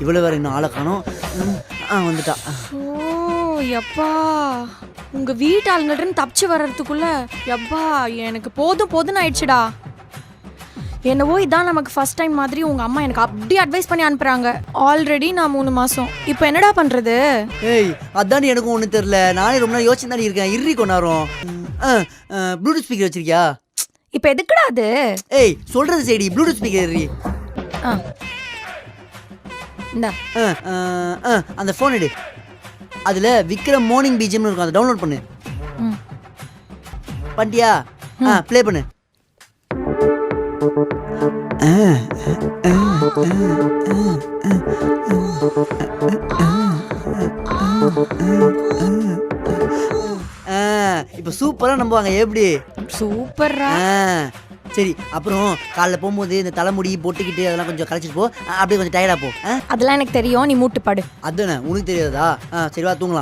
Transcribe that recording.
இவ்வளோ வேறு இன்னும் ஆளை காணோம். வந்துட்டா. ஓ யப்பா, உங்க வீட்டு ஆளுங்கள்ட்ட தப்பிச்சு வர்றதுக்குள்ள யப்பா எனக்கு போதும்னு ஆயிடுச்சுடா. என்னவோ இதான் நமக்கு ஃபர்ஸ்ட் டைம் மாதிரி உங்க அம்மா எனக்கு அப்படி அட்வைஸ் பண்ணி அனுப்புறாங்க. ஆல்ரெடி நான் 3 மாசம். இப்போ என்னடா பண்றது? ஏய் அதான் எனக்கும் ஒன்றும் தெரில. நானே ரொம்ப நாள் யோசிச்சு தானே இருக்கேன். இறுதி கொண்டாடுறோம். ப்ளூடூத் ஸ்பீக்கர் வச்சிருக்கியா? இப்போ எதுக்குடா அது? ஏய் சொல்றது சரி, ப்ளூடூத் ஸ்பீக்கர் இந்தா. அந்த ஃபோன் எடு. அதில் விக்ரம் மார்னிங் பிஜிஎம்னு இருக்கும், அதை டவுன்லோட் பண்ணு. பண்ணிட்டியா? ப்ளே பண்ணு. இப்போ சூப்பராக நம்புவாங்க. எப்படி? சூப்பர்ரா. சரி, அப்புறம் காலைல போகும்போது இந்த தலைமுடி போட்டுக்கிட்டு அதெல்லாம் கொஞ்சம் கழிச்சிட்டு போ. அப்படியே கொஞ்சம் டயர்டாக போ. அதெல்லாம் எனக்கு தெரியும், நீ மூட்டு பாடு. அதுதானே உனக்கு தெரியாதா? சரி வா தூங்கலாம்.